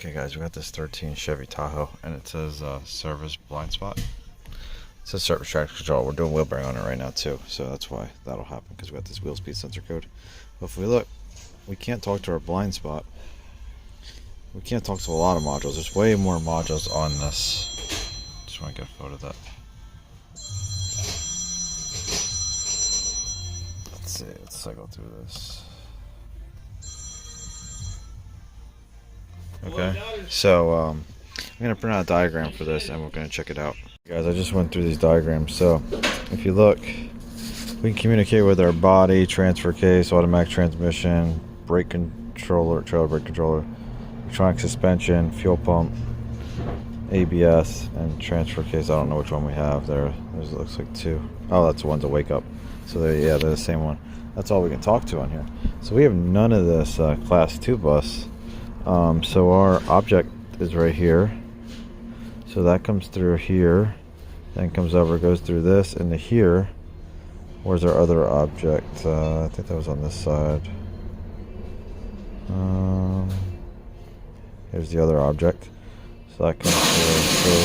Okay guys, we got this 13 Chevy Tahoe and it says service blind spot. It says service traction control. We're doing wheel bearing on it right now too, so that's why that'll happen, because we got this wheel speed sensor code. But if we look, we can't talk to our blind spot. We can't talk to a lot of modules. There's way more modules on this. Just want to get a photo of that. Let's see, let's cycle through this. Okay, so I'm going to print out a diagram for this and we're going to check it out. Guys, I just went through these diagrams. So if you look, we can communicate with our body, transfer case, automatic transmission, brake controller, trailer brake controller, electronic suspension, fuel pump, ABS, and transfer case. I don't know which one we have there. There's, it looks like two. Oh, that's the one to wake up. So yeah, they're the same one. That's all we can talk to on here. So we have none of this class 2 bus. So our object is right here. So that comes through here, then comes over, goes through this into here. Where's our other object? I think that was on this side. Here's the other object. So that comes through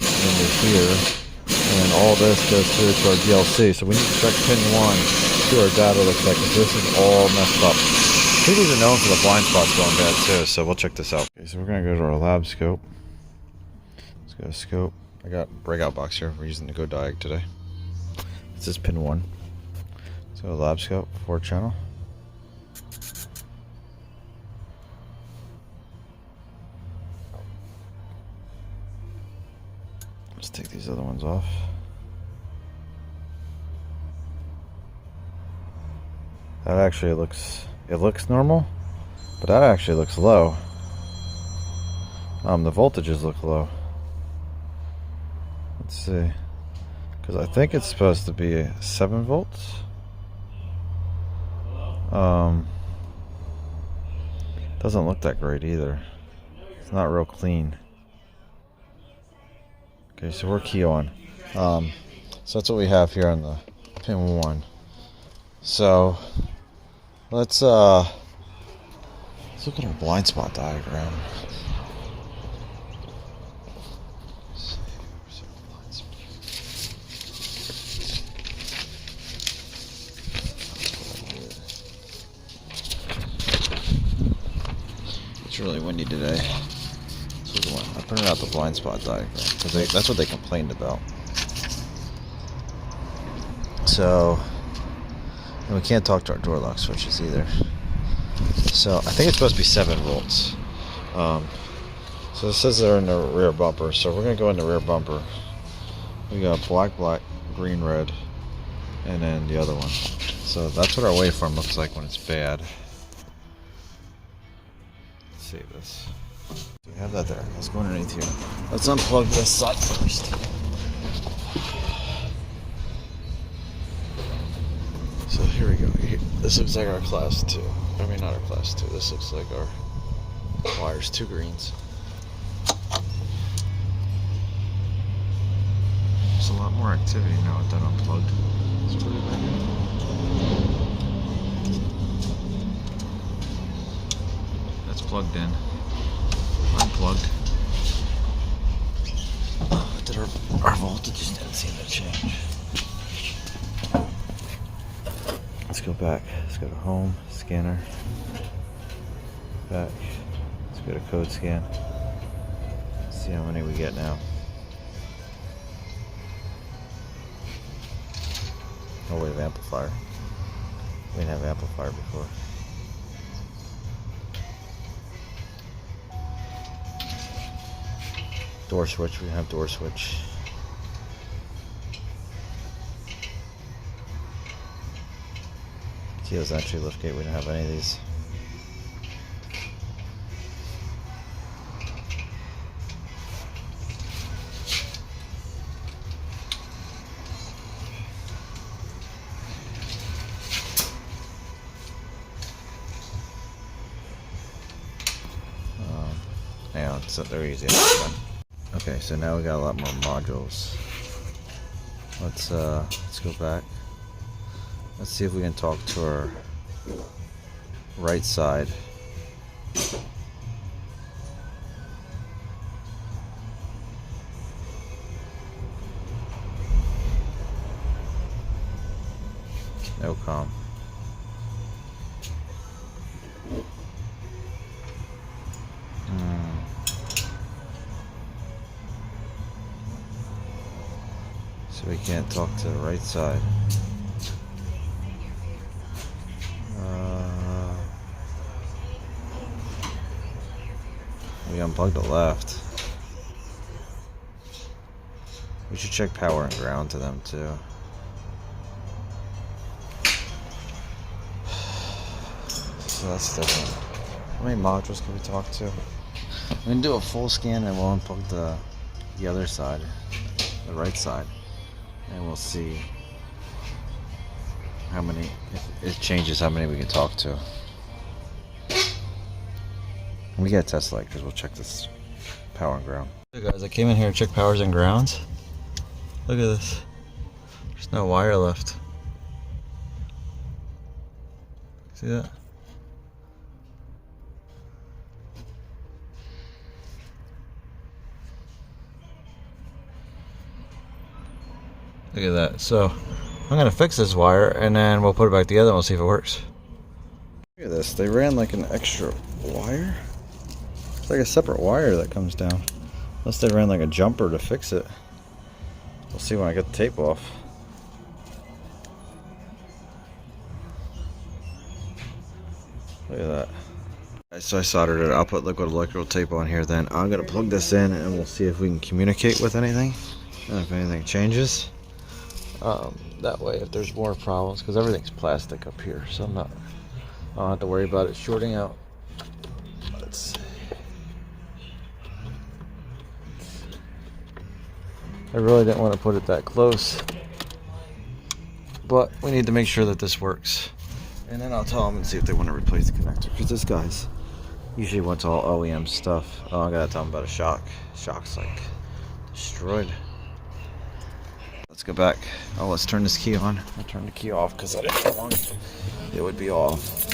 into here, and then all this goes through to our DLC. So we need to check pin 1 to our data looks like, because this is all messed up. I think these are known for the blind spots going bad too, so we'll check this out. Okay, so we're gonna go to our lab scope. Let's go to scope. I got breakout box here. We're using the Godiag today. This is pin 1. So lab scope, 4 channel. Let's take these other ones off. That actually looks, it looks normal, but that actually looks low. The voltages look low. Let's see, because I think it's supposed to be 7 volts. Doesn't look that great either. It's not real clean. Okay, so we're key on. So that's what we have here on the pin 1. So let's look at our blind spot diagram. It's really windy today. So I printed out the blind spot diagram because that's what they complained about. So, and we can't talk to our door lock switches either. So I think it's supposed to be 7 volts. So it says they're in the rear bumper. So we're gonna go in the rear bumper. We got black, black, green, red, and then the other one. So that's what our waveform looks like when it's bad. Let's see this. So we have that there. Let's go underneath here. Let's unplug this side first. So here we go. This looks like our class 2. I mean, not our class 2. This looks like our wires, 2 greens. There's a lot more activity now with that unplugged. It's pretty big. That's plugged in. Unplugged. Did our voltages didn't seem to change. Let's go back. Let's go to home, scanner, back. Let's go to code scan. Let's see how many we get now. Oh, we have amplifier. We didn't have amplifier before. Door switch, we have door switch. Keyless entry, liftgate, we didn't have any of these. Hang on, so they're easy. Okay, so now we got a lot more modules. Let's go back. Let's see if we can talk to our right side. No comm. So we can't talk to the right side. We unplugged the left. We should check power and ground to them too. So that's different. How many modules can we talk to? We can do a full scan and we'll unplug the other side, the right side, and we'll see how many, if it changes how many we can talk to. We gotta test light because we'll check this power and ground. Hey guys, I came in here to check powers and grounds. Look at this. There's no wire left. See that? Look at that. So I'm gonna fix this wire and then we'll put it back together and we'll see if it works. Look at this. They ran like an extra wire. It's like a separate wire that comes down. Unless they ran like a jumper to fix it. We'll see when I get the tape off. Look at that. Alright, so I soldered it. I'll put liquid electrical tape on here then. I'm gonna plug this in and we'll see if we can communicate with anything. And if anything changes. That way if there's more problems, because everything's plastic up here, so I don't have to worry about it shorting out. Let's see. I really didn't want to put it that close, but we need to make sure that this works. And then I'll tell them and see if they want to replace the connector, because this guy's usually wants all OEM stuff. Oh, I gotta tell them about a shock. Shock's like destroyed. Let's go back. Oh, let's turn this key on. I'll turn the key off because I didn't want it would be off.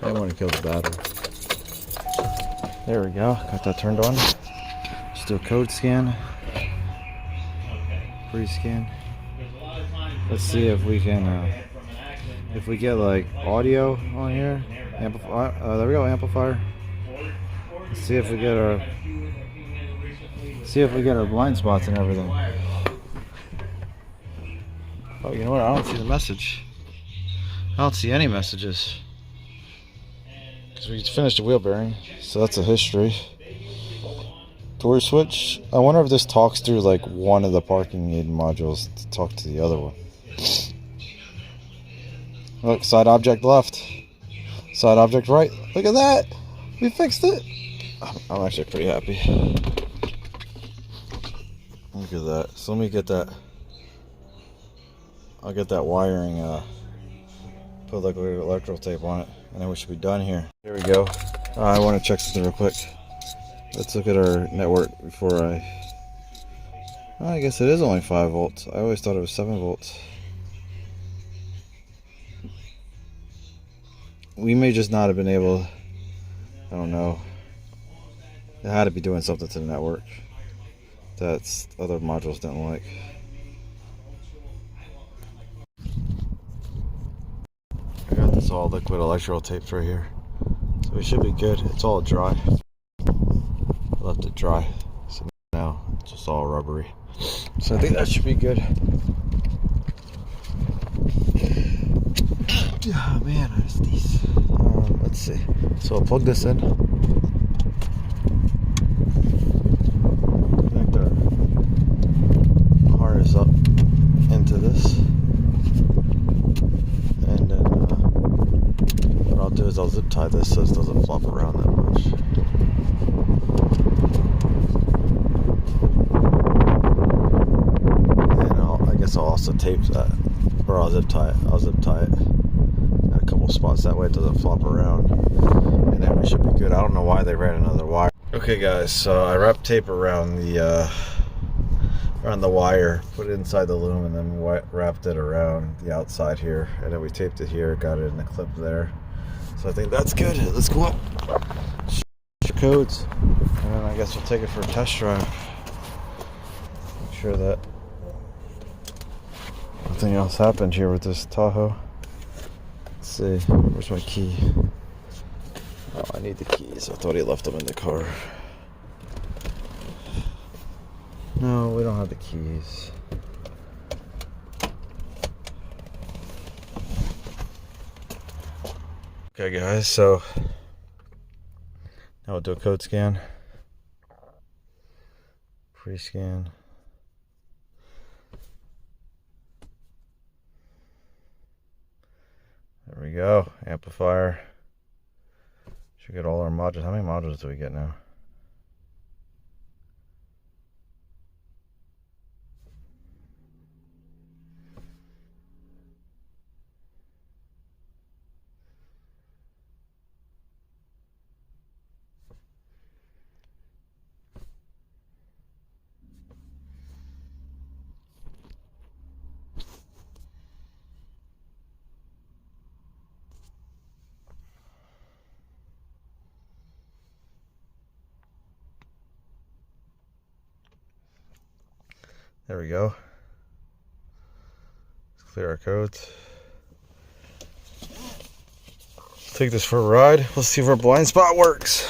I want to kill the battery. There we go. Got that turned on. Let's do a code scan. Pre-scan. Let's see if we can, if we get like audio on here. Amplifier. There we go. Amplifier. Let's see if we get our blind spots and everything. Oh, you know what? I don't see the message. I don't see any messages. Because we finished the wheel bearing, so that's a history. Door switch. I wonder if this talks through like one of the parking aid modules to talk to the other one. Look, side object left. Side object right. Look at that. We fixed it. I'm actually pretty happy. Look at that. So let me get that. I'll get that wiring, put like electrical tape on it, and then we should be done here. Here we go. I want to check something real quick. Let's look at our network before I guess it is only 5 volts. I always thought it was 7 volts. We may just not have been able, I don't know. It had to be doing something to the network that other modules didn't like. I got this all liquid electrical tapes right here, so we should be good. It's all dry. I left it dry, so now it's just all rubbery. So I think that should be good. Oh man, I just these. Let's see. So I'll plug this in. Connect our harness up into this, and then what I'll do is I'll zip tie this so it doesn't flop around that much. And I guess I'll also tape that, or I'll zip tie it. I'll zip tie it in a couple spots, that way it doesn't flop around, and then we should be good. I don't know why they ran another wire. Okay guys, so I wrapped tape around the wire, put it inside the loom, and then wrapped it around the outside here, and then we taped it here, got it in the clip there. So I think that's good. Let's go up, check codes, and then I guess we'll take it for a test drive. sure that nothing else happened here with this Tahoe. Let's see, where's my key? Oh, I need the keys. I thought he left them in the car. No, we don't have the keys. Okay guys, so now we'll do a code scan. Pre-scan. There we go. Amplifier. Should get all our modules. How many modules do we get now? There we go. Let's clear our codes. Take this for a ride. Let's see if our blind spot works.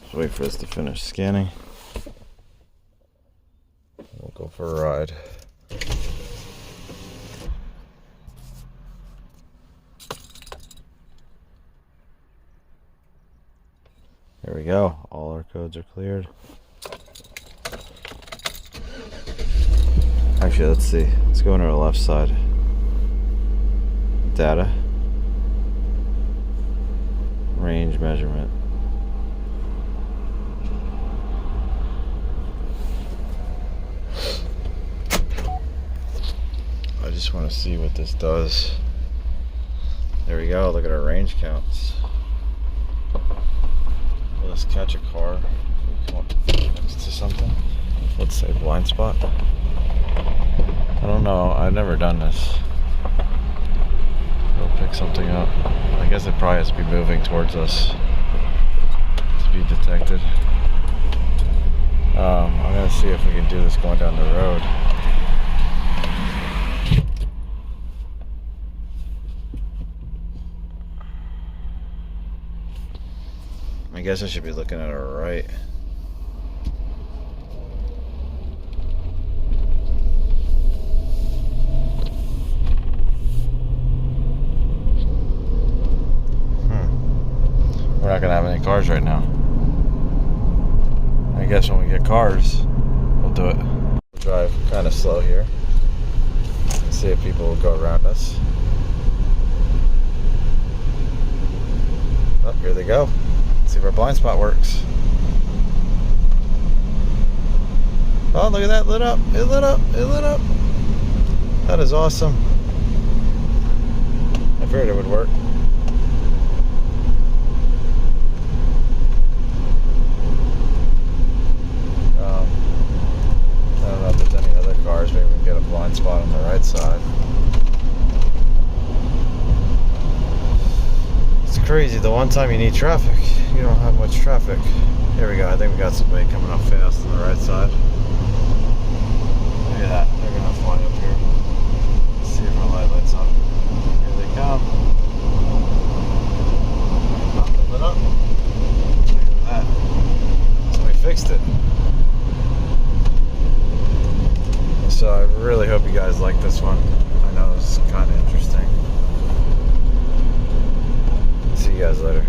Just wait for this to finish scanning. We'll go for a ride. There we go. All our codes are cleared. Actually, let's see. Let's go into the left side. Data. Range measurement. I just want to see what this does. There we go. Look at our range counts. Let's catch a car. Come up next to something. Let's say blind spot. I don't know. I've never done this. We'll pick something up. I guess it probably has to be moving towards us to be detected. I'm gonna see if we can do this going down the road. I guess I should be looking at our right. We're not gonna have any cars right now. I guess when we get cars, we'll do it. We'll drive kind of slow here. See if people will go around us. Oh, here they go. See if our blind spot works. Oh, look at that, lit up. It lit up. It lit up. That is awesome. I figured it would work. I don't know if there's any other cars. Maybe we can get a blind spot on the right side. It's crazy. The one time you need traffic, you don't have much traffic. Here we go. I think we got somebody coming up fast on the right side. Look at that. They're gonna fly up here. Let's see if our light lights up. Here they come. Up, lit up. Look at that. So we fixed it. So I really hope you guys like this one. I know it's kind of interesting. See you guys later.